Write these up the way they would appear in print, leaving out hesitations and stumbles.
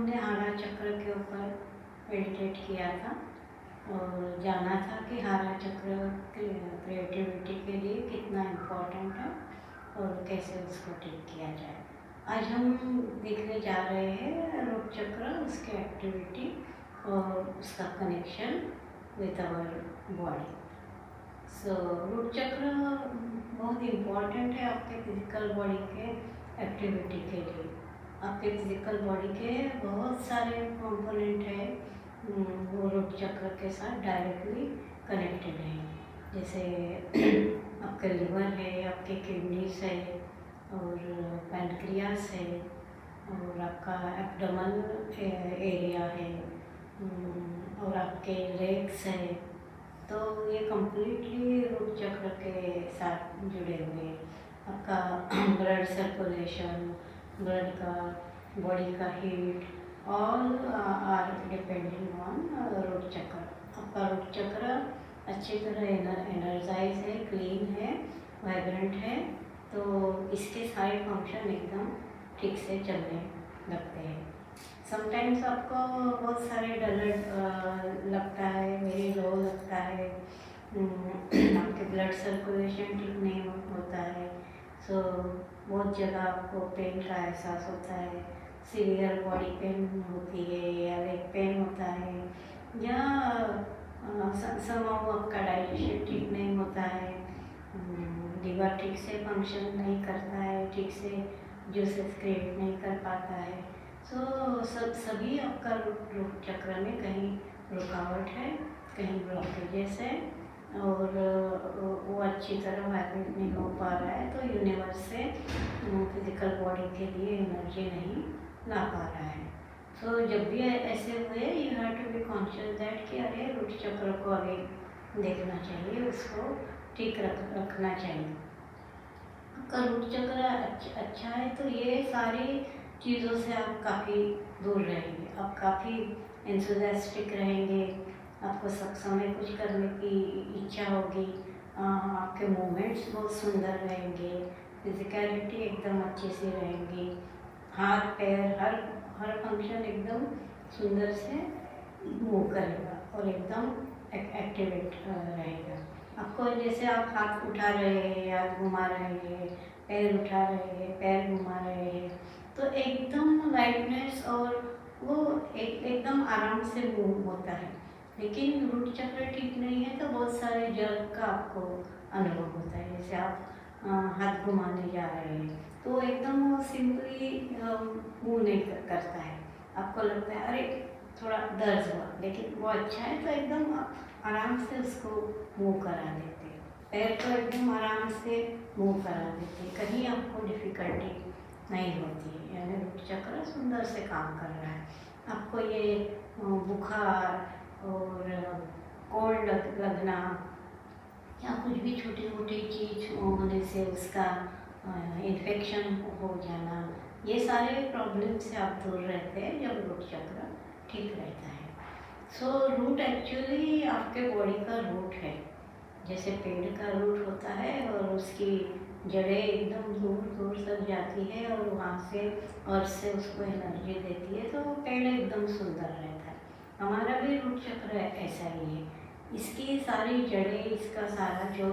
हमने हाड़ा चक्र के ऊपर मेडिटेट किया था और जाना था कि हाड़ा चक्र क्रिएटिविटी के लिए कितना इम्पोर्टेंट है और कैसे उसको ठीक किया जाए। आज हम देखने जा रहे हैं रूट चक्र, उसकी एक्टिविटी और उसका connection with our body. So root chakra बहुत इम्पॉर्टेंट है आपके फिजिकल बॉडी के एक्टिविटी के लिए। आपके फिजिकल बॉडी के बहुत सारे कंपोनेंट है, वो रूट चक्र के साथ डायरेक्टली कनेक्टेड है। जैसे आपका लिवर है, आपके किडनीज है और पैनक्रियास है और आपका एब्डोमेन एरिया है और आपके लेग्स है। तो ये कम्प्लीटली रूट चक्र के साथ जुड़े हुए हैं। आपका ब्लड सर्कुलेशन, ब्लड का, बॉडी का heat all are depending on root chakra. आपका रूट चक्र अच्छी तरह एनर्जाइज है, क्लीन है, वाइब्रेंट है, तो इसके सारे फंक्शन एकदम ठीक से चलने लगते हैं। समटाइम्स आपको बहुत सारे डलर लगता है, वेरी लो लगता है, आपके ब्लड सर्कुलेशन ठीक नहीं होता है, सो बहुत जगह आपको पेन का एहसास होता है, सीवियर बॉडी पेन होती है या लेग पेन होता है, या समाव आपका डाइजेशन ठीक नहीं होता है, लिवर ठीक से फंक्शन नहीं करता है, ठीक से जूसेस क्रिएट नहीं कर पाता है। सभी आपका रूट चक्र में कहीं रुकावट है, कहीं ब्लॉकेजेस है और वो अच्छी तरह वाइब्रेट नहीं हो पा रहा है, तो यूनिवर्स से फिजिकल बॉडी के लिए एनर्जी नहीं ला पा रहा है। जब भी ऐसे हुए, you have to be conscious that कि अरे रूट चक्र को अभी देखना चाहिए, उसको ठीक रखना चाहिए। आपका रूट चक्र अच्छा है तो ये सारी चीज़ों से आप काफ़ी दूर रहेंगे, आप काफ़ी एंथुसियास्टिक रहेंगे, आपको सब समय कुछ करने की इच्छा होगी, आपके मूवमेंट्स बहुत सुंदर रहेंगे, फिजिकलिटी एकदम अच्छे से रहेंगी, हाथ पैर हर फंक्शन एकदम सुंदर से मूव करेगा और एकदम एक्टिवेट रहेगा। आपको जैसे आप हाथ उठा रहे हैं, हाथ घुमा रहे हैं, पैर उठा रहे हैं, पैर घुमा रहे हैं, तो एकदम लाइटनेस और वो एकदम आराम से मूव होता है। लेकिन रूट चक्र ठीक नहीं है तो बहुत सारे जर्क का आपको अनुभव होता है। जैसे आप हाथ घुमाने जा रहे हैं तो एकदम वो सिंपली मूव नहीं करता है, आपको लगता है अरे थोड़ा दर्द हुआ, लेकिन वो अच्छा है तो एकदम आराम से उसको मूव करा देते हैं। पैर को एकदम आराम से मूव करा देते हैं, कहीं आपको डिफ़िकल्टी नहीं होती है, यानी रूट चक्र सुंदर से काम कर रहा है। आपको ये बुखार और कोल्ड लगना या कुछ भी छोटी मोटी चीज़ होने से उसका इन्फेक्शन हो जाना, ये सारे प्रॉब्लम से आप दूर रहते हैं जब रूट चक्र ठीक रहता है। रूट एक्चुअली आपके बॉडी का रूट है, जैसे पेड़ का रूट होता है और उसकी जड़ें एकदम दूर दूर तक जाती है और वहाँ से अर्थ से उसको एनर्जी देती है, तो वो पेड़ एकदम सुंदर रहता है। हमारा भी रूट चक्र ऐसा ही है, इसकी सारी जड़ें, इसका सारा जो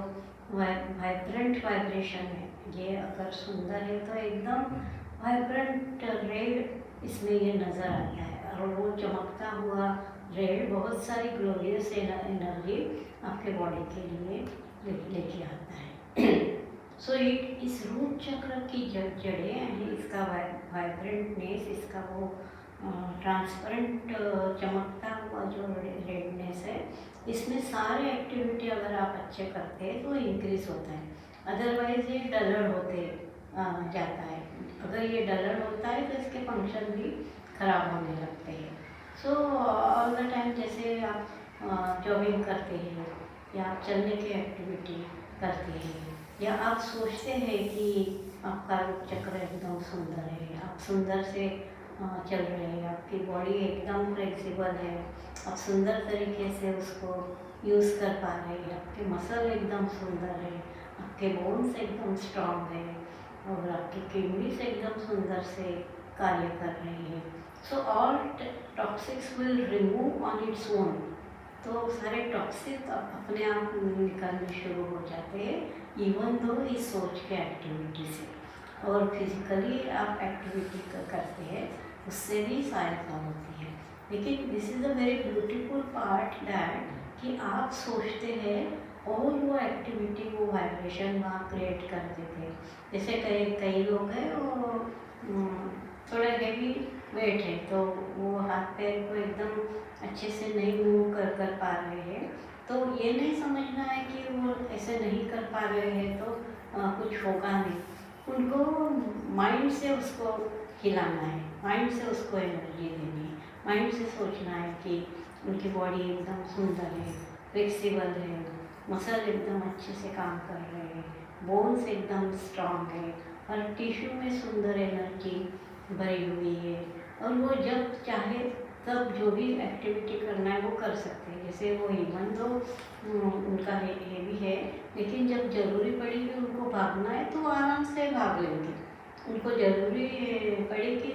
वाइब्रेंट वाइब्रेशन है, ये अगर सुंदर है तो एकदम वाइब्रेंट रेड इसमें ये नज़र आता है और वो चमकता हुआ रेड बहुत सारी ग्लोरियस एनर्जी आपके बॉडी के लिए लेके आता है। इस रूट चक्र की जड़ें यानी इसका वाइब्रेंटनेस, इसका वो ट्रांसपेरेंट चमकता हुआ जो रेडनेस है, इसमें सारे एक्टिविटी अगर आप अच्छे करते हैं तो इंक्रीज होता है, अदरवाइज ये डलर होते जाता है। अगर ये डलर होता है तो इसके फंक्शन भी खराब होने लगते हैं। ऑल द टाइम जैसे आप जॉगिंग करते हैं या आप चलने की एक्टिविटी करते हैं या आप सोचते हैं कि आपका रूट चक्र एकदम सुंदर है, आप सुंदर से चल रहे हैं, आपकी बॉडी एकदम फ्लेक्सिबल है, आप सुंदर तरीके से उसको यूज़ कर पा रहे हैं, आपके मसल एकदम सुंदर है, आपके बोन्स एकदम स्ट्रॉन्ग है और आपकी किडनीज एकदम सुंदर से कार्य कर रही है। So all toxics will remove on its own. तो सारे टॉक्सिक अपने आप निकलने शुरू हो जाते हैं, इवन दो इस सोच के एक्टिविटी से। और फिजिकली आप एक्टिविटी करते हैं, उससे भी सहायता होती है। लेकिन this is a very beautiful part that कि आप सोचते हैं और वो एक्टिविटी, वो वाइब्रेशन वहाँ क्रिएट कर देते हैं। जैसे कई लोग हैं वो थोड़ा हेवी वेट है, तो वो हाथ पैर को एकदम अच्छे से नहीं मूव कर पा रहे हैं, तो ये नहीं समझना है कि वो ऐसे नहीं कर पा रहे हैं तो कुछ होगा नहीं। उनको माइंड से उसको हिलाना है, माइंड से उसको एनर्जी देनी है, माइंड से सोचना है कि उनकी बॉडी एकदम सुंदर है, फ्लेक्सिबल है, मसल एकदम अच्छे से काम कर रहे हैं, बोन्स एकदम स्ट्रांग है, और टिश्यू में सुंदर एनर्जी भरी हुई है, और वो जब चाहे तब जो भी एक्टिविटी करना है वो कर सकते हैं। जैसे वो इवन तो उनका हेवी है, लेकिन जब ज़रूरी पड़ेगी उनको भागना है तो आराम से भाग लेंगे। उनको ज़रूरी पड़े कि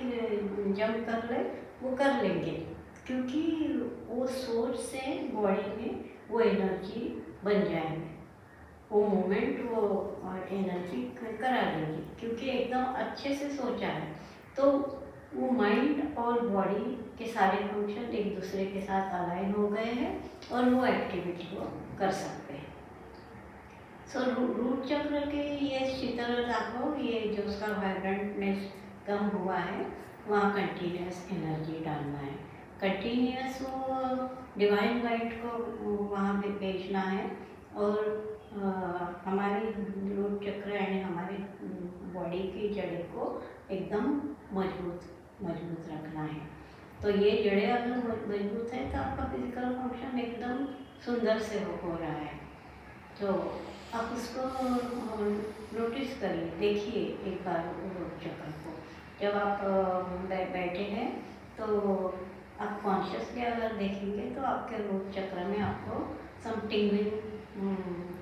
जंप कर ले, वो कर लेंगे, क्योंकि वो सोच से बॉडी में वो एनर्जी बन जाएंगे, वो मोमेंट, वो एनर्जी करा देंगे, क्योंकि एकदम अच्छे से सोचा है। तो वो माइंड और बॉडी के सारे फंक्शन एक दूसरे के साथ अलाइन हो गए हैं और वो एक्टिविटी को कर सकते हैं। सो रूट चक्र के ये शीतलता को, ये जो उसका वाइब्रेंटनेस कम हुआ है, वहाँ कंटिन्यूस एनर्जी डालना है, कंटिन्यूस वो डिवाइन लाइट को वहाँ पे भेजना है, और हमारी रूट चक्र यानी हमारी बॉडी की जड़ें को एकदम मजबूत रखना है। तो ये जड़ें अगर मजबूत है तो आपका फिजिकल फंक्शन एकदम सुंदर से हो रहा है। तो आप उसको नोटिस करिए, देखिए एक बार रूट चक्र को। जब आप बैठे हैं तो आप कॉन्शियसली अगर देखेंगे तो आपके रूट चक्र में आपको सम टिंगलिंग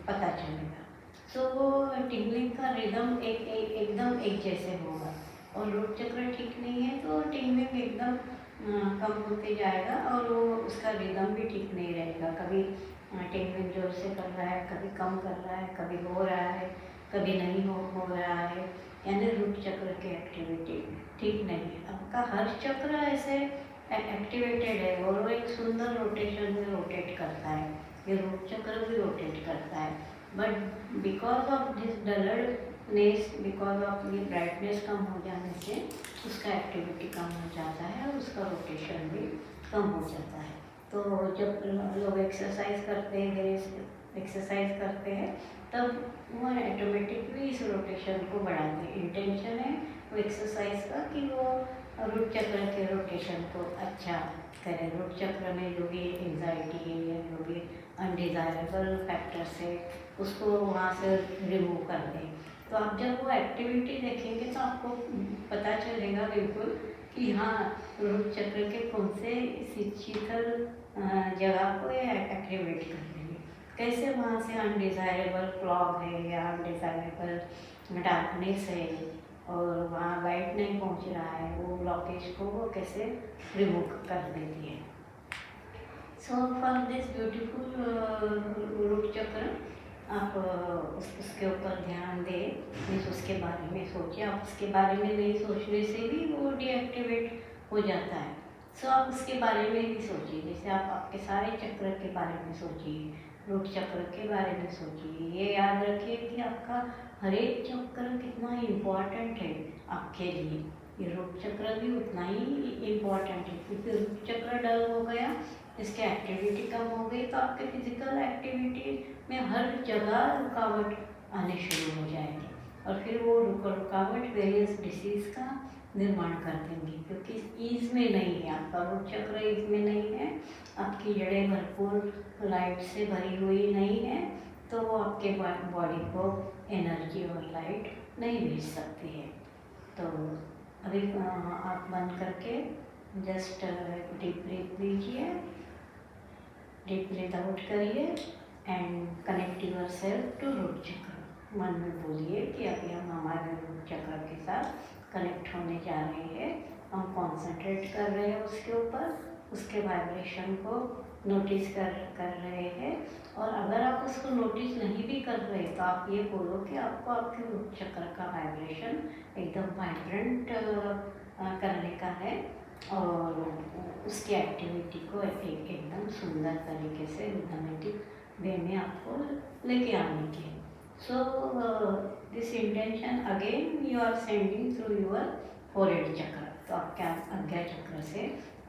पता चलेगा। सो वो टिंगलिंग का रिदम एकदम एक जैसे होगा, और रूट चक्र ठीक नहीं है तो टिंगलिंग एकदम कम होते जाएगा, और वो उसका रिदम भी ठीक नहीं रहेगा। कभी टिंगलिंग जोर से कर रहा है, कभी कम कर रहा है, कभी हो रहा है, कभी नहीं हो रहा है, यानी रूट चक्र की एक्टिविटी ठीक नहीं है। आपका हर चक्र ऐसे एक्टिवेटेड है और वो एक सुंदर रोटेशन में रोटेट करता है, ये रूट चक्र भी रोटेट करता है। But because of this dullness, because of ये ब्राइटनेस कम हो जाने से उसका एक्टिविटी कम हो जाता है और उसका रोटेशन भी कम हो जाता है। तो जब लोग एक्सरसाइज करते हैं, एक्सरसाइज करते हैं, तब वो ऑटोमेटिकली इस रोटेशन को बढ़ाते हैं। इंटेंशन है वो एक्सरसाइज का कि वो रूट चक्र के रोटेशन को अच्छा करें, रूट चक्र में जो भी एंजाइटी है या जो भी अनडिज़ायरेबल फैक्टर्स है उसको वहाँ से रिमूव कर दें। तो आप जब वो एक्टिविटी देखेंगे तो आपको पता चलेगा बिल्कुल कि हाँ, रूट चक्र के कौन से शीतल जगह को ये एक्टिवेट कर देंगे, कैसे वहाँ से अनडिज़ायरेबल क्लॉग है या अनडिज़ायरेबल डार्कनेस है और वहाँ लाइट नहीं पहुँच रहा है, वो ब्लॉकेज को वो कैसे रिमूव कर देती है। So for this beautiful root chakra आप उसके ऊपर ध्यान दें, मीन्स उसके बारे में सोचिए। आप उसके बारे में नहीं सोचने से भी वो डीएक्टिवेट हो जाता है। सो आप उसके बारे में भी सोचिए, जैसे आप आपके सारे चक्र के बारे में सोचिए, रूट चक्र के बारे में सोचिए। ये याद रखिए कि आपका हर एक चक्र कितना इम्पॉर्टेंट है आपके लिए, ये रूट चक्र भी उतना ही इम्पॉर्टेंट है, क्योंकि रूट चक्र डल हो गया, इसकी एक्टिविटी कम हो गई तो आपके फिजिकल एक्टिविटी में हर जगह रुकावट आने शुरू हो जाएगी, और फिर वो रुकावट वेरियस डिसीज़ का निर्माण कर देंगी, क्योंकि ईज में नहीं है, आपका रूट चक्र ईज में नहीं है, आपकी जड़ें भरपूर लाइट से भरी हुई नहीं है, तो वो आपके बॉडी को एनर्जी और लाइट नहीं भेज सकती है। तो अभी आप बंद करके जस्ट डीप ब्रीथ लीजिए, डीप ब्रीथ आउट करिए and connect yourself to root chakra. मन में बोलिए कि अभी हम हमारे रूट चक्र के साथ कनेक्ट होने जा रहे हैं हम कॉन्सेंट्रेट कर रहे हैं उसके ऊपर, उसके वाइब्रेशन को नोटिस कर रहे हैं। और अगर आप उसको नोटिस नहीं भी कर रहे तो आप ये बोलो कि आपको आपके रूट चक्र का वाइब्रेशन एकदम वाइब्रेंट करने का है और उसकी एक्टिविटी को एकदम सुंदर तरीके से रिदमेटिक वे में आपको लेके आने की है। So this intention again you are sending through your forehead chakra. तो आपके आज्ञा चक्र से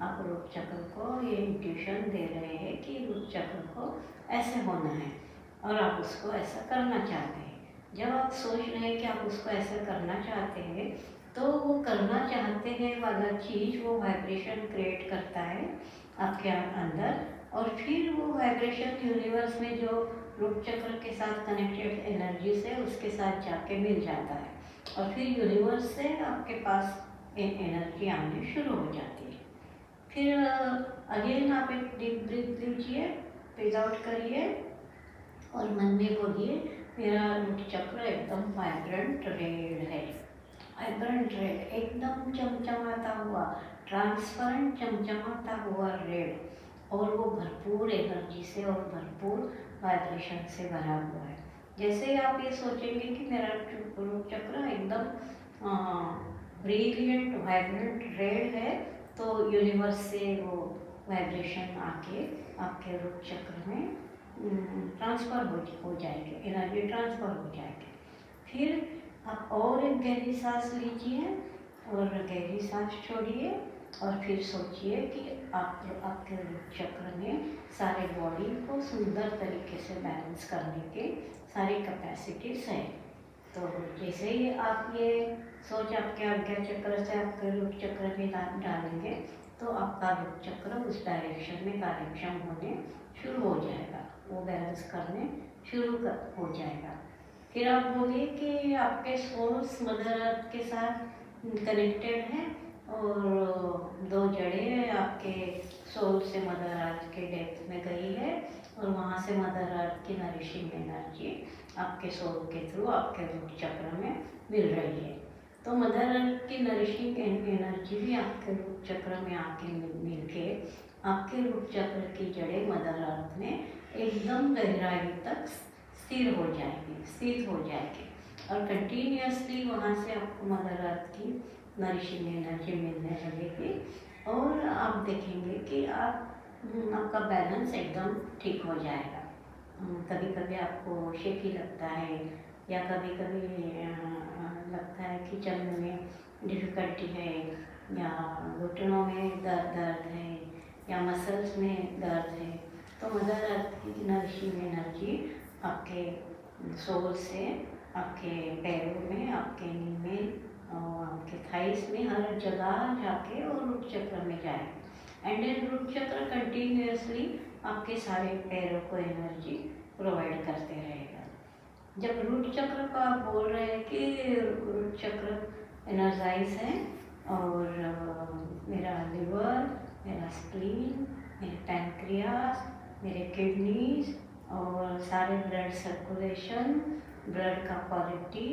आप रूट चक्र को ये इंट्यूशन दे रहे हैं कि रूट चक्र को ऐसे होना है और आप उसको ऐसा करना चाहते हैं। जब आप सोच रहे हैं कि आप उसको ऐसा करना चाहते हैं तो वो करना चाहते हैं वाला चीज़ वो वाइब्रेशन क्रिएट करता है आपके अंदर, और फिर वो वाइब्रेशन यूनिवर्स में जो रूट चक्र के साथ कनेक्टेड एनर्जी से उसके साथ जाके मिल जाता है और फिर यूनिवर्स से आपके पास एनर्जी आने शुरू हो जाती है। फिर अगेन आप एक डीप ब्रीथ लीजिए, ब्रीथ आउट करिए और मन में बोलिए मेरा रूट चक्र एकदम वाइब्रेंट रेड है, वाइब्रेंट रेड, एकदम चमचमाता हुआ, ट्रांसपेरेंट चमचमाता हुआ रेड, और वो भरपूर एनर्जी से और भरपूर वाइब्रेशन से भरा हुआ है। जैसे ही आप ये सोचेंगे कि मेरा रूट चक्र एकदम ब्रिलियंट वाइब्रेंट रेड है तो यूनिवर्स से वो वाइब्रेशन आके आपके रूट चक्र में ट्रांसफ़र हो जाएगी, एनर्जी ट्रांसफ़र हो जाएगी। फिर आप और एक गहरी सांस लीजिए और गहरी सांस छोड़िए और फिर सोचिए कि आपके रूट चक्र में सारे बॉडी को सुंदर तरीके से बैलेंस करने के सारी कैपेसिटीज हैं। तो जैसे ही आप ये सोच आपके आज्ञा चक्र से आपके रूट चक्र में डालेंगे तो आपका रूट चक्र उस डायरेक्शन में कार्यक्षम होने शुरू हो जाएगा, वो बैलेंस करने शुरू हो जाएगा। फिर आप बोलिए कि आपके सोल्स मदर अर्थ के साथ कनेक्टेड हैं और दो जड़ें आपके सोल से मदर अर्थ के डेप्थ में गई है और वहाँ से मदर अर्थ की नरिशिंग एनर्जी आपके सोल के थ्रू आपके रूट चक्र में मिल रही है। तो मदर अर्थ की नरिशिंग एनर्जी भी आपके रूट चक्र में आके मिल के आपके रूट चक्र की जड़ें मदर अर्थ में एकदम गहराई तक स्थिर हो जाएगी, स्थित हो जाएगी और कंटिन्यूसली वहाँ से आपको मदर अर्थ की नरिशिंग एनर्जी मिलने लगेगी और आप देखेंगे कि आपका बैलेंस एकदम ठीक हो जाएगा। कभी कभी आपको शेकी लगता है या कभी कभी लगता है कि चलने में डिफ़िकल्टी है या घुटनों में दर्द है या मसल्स में दर्द है, तो मदर अर्थ की नरिशिंग एनर्जी आपके सोल से आपके पैरों में, आपके नी में और आपके थाइस में हर जगह जाके और रूट चक्र में जाए एंड देन रूट चक्र कंटिन्यूसली आपके सारे पैरों को एनर्जी प्रोवाइड करते रहेगा। जब रूट चक्र को आप बोल रहे हैं कि रूट चक्र एनर्जाइज है और मेरा लिवर, मेरा स्प्लीन, मेरे पैनक्रियास, मेरे किडनीज और सारे ब्लड सर्कुलेशन, ब्लड का क्वालिटी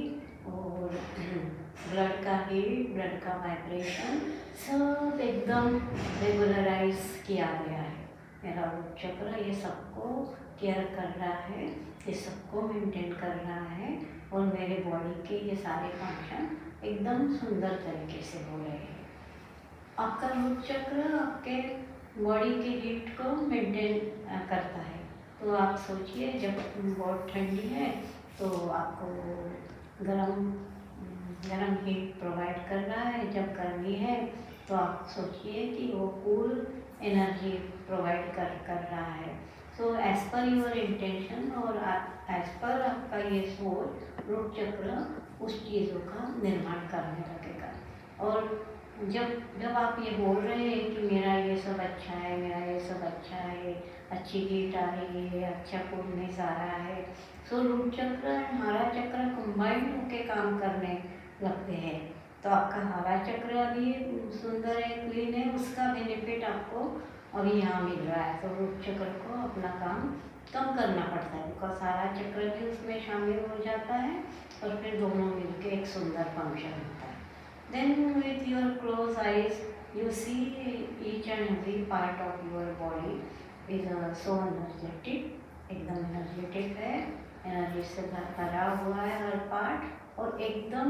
और ब्लड का हीट, ब्लड का वाइब्रेशन सब एकदम रेगुलराइज किया गया है। मेरा रूट चक्र ये सबको केयर कर रहा है, ये सबको मेंटेन कर रहा है और मेरे बॉडी के ये सारे फंक्शन एकदम सुंदर तरीके से हो रहे हैं। आपका रूट चक्र आपके बॉडी के हीट को मेंटेन करता है। तो आप सोचिए जब बहुत ठंडी है तो आपको गरम हीट प्रोवाइड कर रहा है, जब गर्मी है तो आप सोचिए कि वो कूल एनर्जी प्रोवाइड कर रहा है। So as per your intention और एज पर आपका ये सोच रूट चक्र उस चीज़ों का निर्माण करने लगेगा। और जब आप ये बोल रहे हैं कि मेरा ये सब अच्छा है, मेरा ये सब अच्छा है, अच्छी हीट आ रही है, अच्छा कूलनेस आ रहा है, सो रूट चक्र हरा चक्र कंबाइंड होकर काम करने लगते हैं। तो आपका हरा चक्र अभी सुंदर है, क्लीन है, उसका बेनिफिट आपको अभी यहाँ मिल रहा है। तो रूट चक्र को अपना काम कम करना पड़ता है, बिकॉज सारा चक्र भी उसमें शामिल हो जाता है और फिर दोनों मिलकर एक सुंदर फंक्शन होता है। Then with your closed eyes, you see each and every part of your body is so energetic, एकदम एनर्जेटिक है, एनर्जी से भरा हुआ है हर पार्ट, और एकदम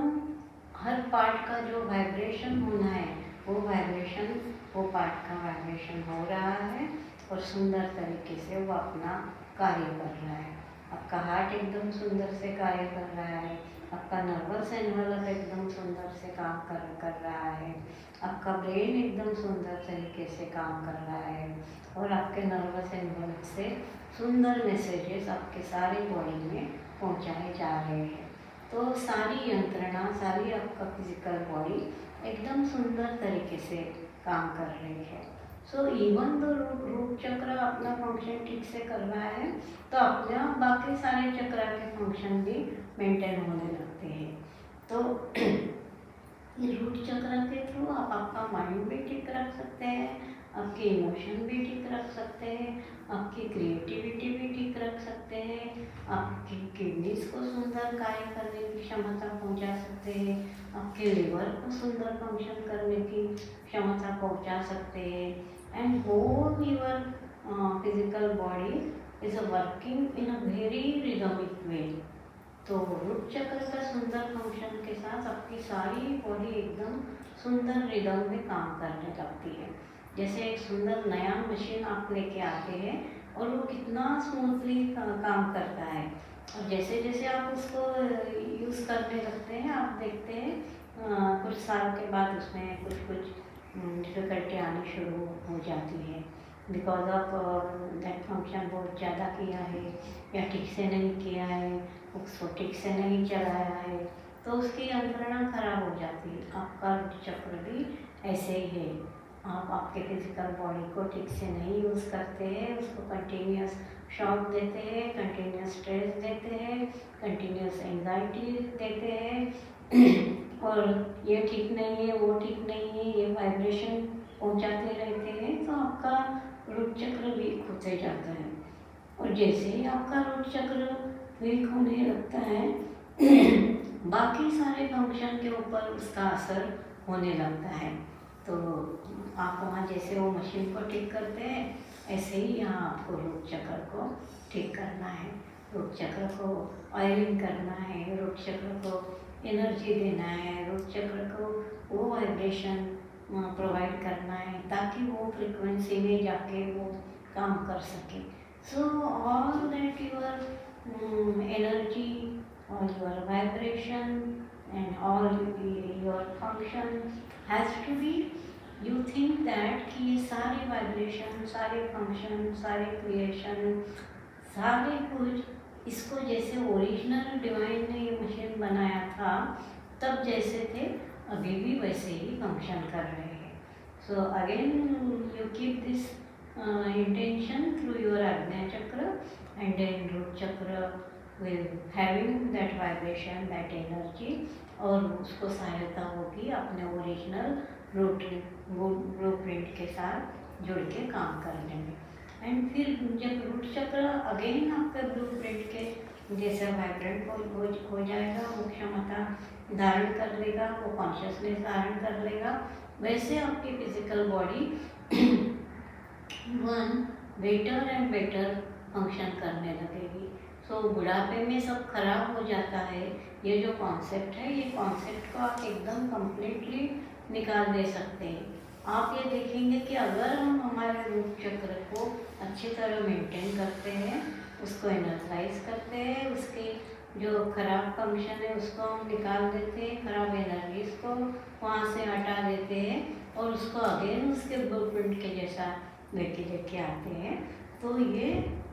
हर पार्ट का जो वाइब्रेशन होना है वो वाइब्रेशन, वो पार्ट का वाइब्रेशन हो रहा है और सुंदर तरीके से वो अपना कार्य कर रहा है। आपका हार्ट एकदम सुंदर से कार्य कर रहा है, आपका नर्वस एनवलप एकदम सुंदर से काम कर रहा है, आपका ब्रेन एकदम सुंदर तरीके से काम कर रहा है, और आपके नर्वस एनवलप से सुंदर मैसेजेस आपके सारे बॉडी में पहुंचाए जा रहे हैं। तो सारी यंत्रणा, सारी आपका फिजिकल बॉडी एकदम सुंदर तरीके से काम कर रही है। सो इवन दो रूट चक्र अपना फंक्शन ठीक से कर रहा है तो अपने आप बाकी सारे चक्र के फंक्शन भी मेंटेन होने लगते हैं। तो ये रूट चक्र के थ्रू आप आपका माइंड भी ठीक रख सकते हैं, आपके इमोशन भी ठीक रख सकते हैं, आपकी क्रिएटिविटी भी ठीक रख सकते हैं, आपकी किडनीज को सुंदर कार्य करने की क्षमता पहुंचा सकते हैं, आपके लिवर को सुंदर फंक्शन करने की क्षमता पहुंचा सकते हैं, and whole your physical body is working in a very rhythmic way. तो रूट चक्र का सुंदर फंक्शन के साथ आपकी सारी बॉडी एकदम सुंदर रिदम में काम करने लगती है। जैसे एक सुंदर नया मशीन आप लेके आते हैं और वो कितना स्मूथली काम करता है, और जैसे जैसे आप उसको यूज़ करने लगते हैं आप देखते हैं कुछ साल के बाद उसमें कुछ कुछ डिफ़िकल्टी आनी शुरू हो जाती है, बिकॉज ऑफ दैट फंक्शन बहुत ज़्यादा किया है या ठीक से नहीं किया है, उसको ठीक से नहीं चलाया है, तो उसकी यंत्रणा खराब हो जाती है। आपका चक्र भी ऐसे ही है, आप आपके फिजिकल बॉडी को ठीक से नहीं यूज़ करते हैं, उसको कंटिन्यूस शॉक देते हैं, कंटिन्यूस स्ट्रेस देते हैं, कंटिन्यूस एंजाइटी देते हैं और ये ठीक नहीं है, वो ठीक नहीं है, ये वाइब्रेशन पहुंचाते रहते हैं, तो आपका रूट चक्र वीक होते जाता है। और जैसे ही आपका रूट चक्र वीक होने लगता है बाकी सारे फंक्शन के ऊपर उसका असर होने लगता है। तो आप वहाँ जैसे वो मशीन को ठीक करते हैं ऐसे ही यहाँ आपको रूट चक्र को ठीक करना है, रूट चक्र को ऑयलिंग करना है, रूट चक्र को एनर्जी देना है, रूट चक्र को वो वाइब्रेशन प्रोवाइड करना है ताकि वो फ्रीक्वेंसी में जाके वो काम कर सके। So all that your energy और your vibration and all your function has to be, you think that कि ये सारे वाइब्रेशन, सारे फंक्शन, सारे क्रिएशन, सारे कुछ इसको जैसे ओरिजिनल डिवाइन ने ये मशीन बनाया था तब जैसे थे अभी भी वैसे ही फंक्शन कर रहे हैं। So again you keep this intention through your ajna चक्र एंड देन रूट चक्र will having that vibration, that energy, और उसको सहायता होगी अपने ओरिजिनल ब्लूप्रिंट के साथ जुड़ के काम करने में। एंड फिर जब रूट चक्र अगेन आपका ब्लूप्रिंट के जैसा वाइब्रेंट हो जाएगा, वो क्षमता धारण कर लेगा, वो कॉन्शियसनेस धारण कर लेगा, वैसे आपकी physical body one better and better function करने लगेगी। सो बुढ़ापे में सब खराब हो जाता है, ये जो कॉन्सेप्ट है ये कॉन्सेप्ट को आप एकदम कम्प्लीटली निकाल दे सकते हैं। आप ये देखेंगे कि अगर हम हमारे रूट चक्र को अच्छी तरह मेंटेन करते हैं, उसको एनर्जाइज करते हैं, उसके जो खराब फंक्शन है उसको हम निकाल देते हैं, खराब एनर्जीज को वहाँ से हटा देते हैं और उसको अगेन उसके ब्लूप्रिंट के जैसा लेके आते हैं, तो ये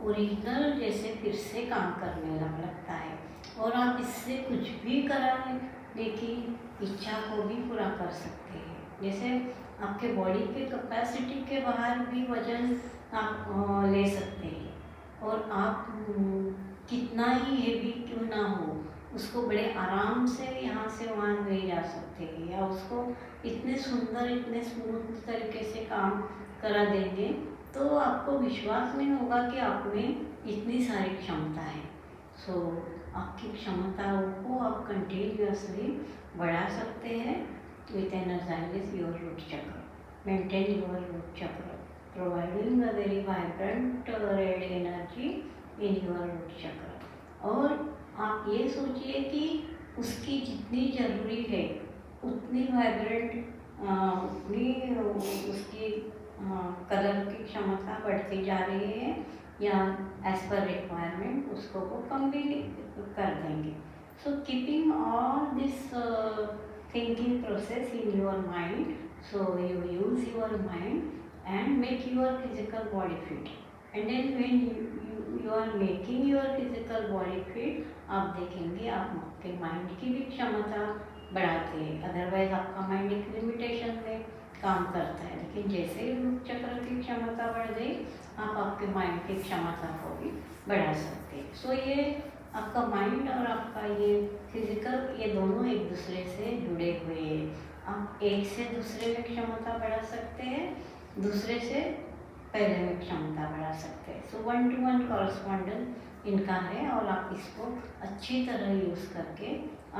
ओरिजिनल जैसे फिर से काम करने लगता है और आप इससे कुछ भी कराने की इच्छा को भी पूरा कर सकते हैं। जैसे आपके बॉडी के कैपेसिटी के बाहर भी वजन आप ले सकते हैं और आप कितना ही हेवी क्यों ना हो उसको बड़े आराम से यहाँ से वहाँ ले जा सकते हैं, या उसको इतने सुंदर, इतने स्मूथ तरीके से काम करा देंगे तो आपको विश्वास नहीं होगा कि आप में इतनी सारी क्षमता है। सो आपकी क्षमताओं को आप कंटिन्यूअसली बढ़ा सकते हैं which energizes your root chakra, maintain your root chakra, providing a very vibrant red energy in your root chakra. और आप ये सोचिए कि उसकी जितनी ज़रूरी है उतनी वाइब्रेंट उतनी उसकी कलर की क्षमता बढ़ती जा रही है, या एज पर रिक्वायरमेंट उसको वो कम भी कर देंगे. So keeping all this thinking process in your mind, so you use your mind and make your physical body fit, and then when you are making your physical body fit, आप देखेंगे आपके mind की भी क्षमता बढ़ाते हैं. Otherwise आपका mind एक लिमिटेशन में काम करता है, लेकिन जैसे ही रूट चक्र की क्षमता बढ़ गई, आप आपके माइंड की क्षमता को भी बढ़ा सकते हैं. सो ये आपका माइंड और आपका ये फिजिकल, ये दोनों एक दूसरे से जुड़े हुए हैं. आप एक से दूसरे में क्षमता बढ़ा सकते हैं, दूसरे से पहले में क्षमता बढ़ा सकते हैं. सो 1-to-1 कॉरस्पॉन्डेंस इनका है, और आप इसको अच्छी तरह यूज़ करके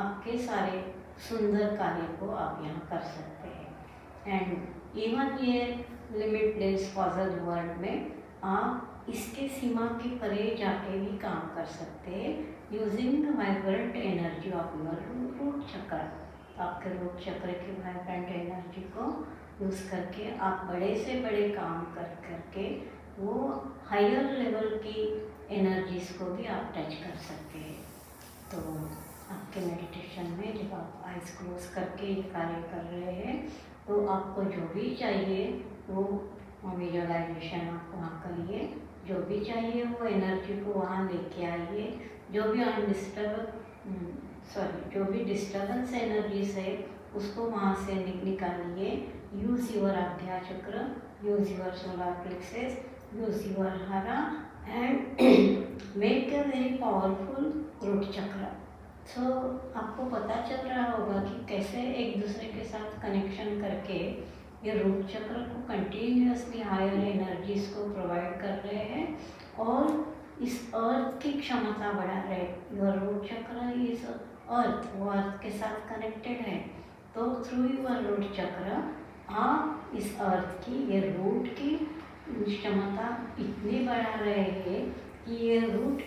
आपके सारे सुंदर कार्य को आप यहाँ कर सकते हैं. एंड इवन ये लिमिटलेस पॉजिटिव वर्ल्ड में आप इसके सीमा के परे जाके भी काम कर सकते हैं, using the vibrant energy of your root chakra. आपके रूट चक्र की वाइब्रेंट एनर्जी को यूज़ करके आप बड़े से बड़े काम करके वो हायर लेवल की एनर्जीज को भी आप टच कर सकते हैं. तो आपके मेडिटेशन में जब आप आइज क्लोज करके ये कार्य कर रहे हैं, तो आपको जो भी चाहिए वो विजुअलाइजेशन आप वहाँ करिए, जो भी चाहिए वो एनर्जी को वहाँ लेके आइए. जो भी डिस्टर्बेंस एनर्जीज है उसको वहाँ से निकालिए. Use your ajna chakra, use your solar plexus, use your हरा, and make a very powerful root chakra. So आपको पता चल रहा होगा कि कैसे एक दूसरे के साथ कनेक्शन करके ये रूट चक्र को कंटिन्यूसली हायर एनर्जीज को प्रोवाइड कर रहे हैं और इस अर्थ की क्षमता बढ़ा रहे. योर रूट चक्र इज अर्थ, वो अर्थ के साथ कनेक्टेड है. तो थ्रू योर रूट चक्र आप इस अर्थ की, ये रूट की क्षमता इतनी बढ़ा रहे हैं कि ये रूट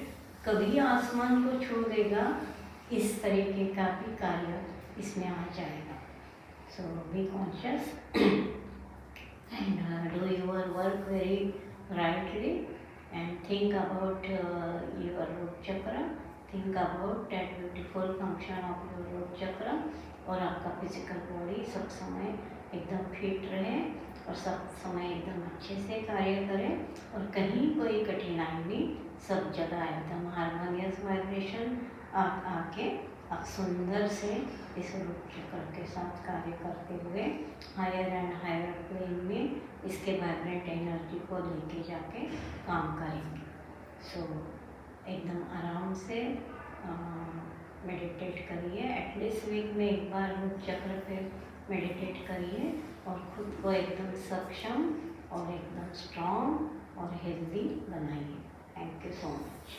कभी आसमान को छू लेगा, इस तरीके का भी कार्य इसमें आ जाएगा. So be conscious and do your work very rightly, and think about your root chakra, think about that beautiful function of your root chakra, और आपका फिजिकल बॉडी सब समय एकदम फिट रहे और सब समय एकदम अच्छे से कार्य करे, और कहीं कोई कठिनाई नहीं, सब जगह एकदम हारमोनियस वाइब्रेशन आके आप सुंदर से इस रूट चक्र के साथ कार्य करते हुए हायर एंड हायर प्लेन में इसके वाइब्रेंट एनर्जी को लेके जाके काम करेंगे. सो एकदम आराम से मेडिटेट करिए. एटलीस्ट वीक में एक बार रूट चक्र पे मेडिटेट करिए और खुद को एकदम सक्षम और एकदम स्ट्रॉन्ग और हेल्दी बनाइए. Thank you so much.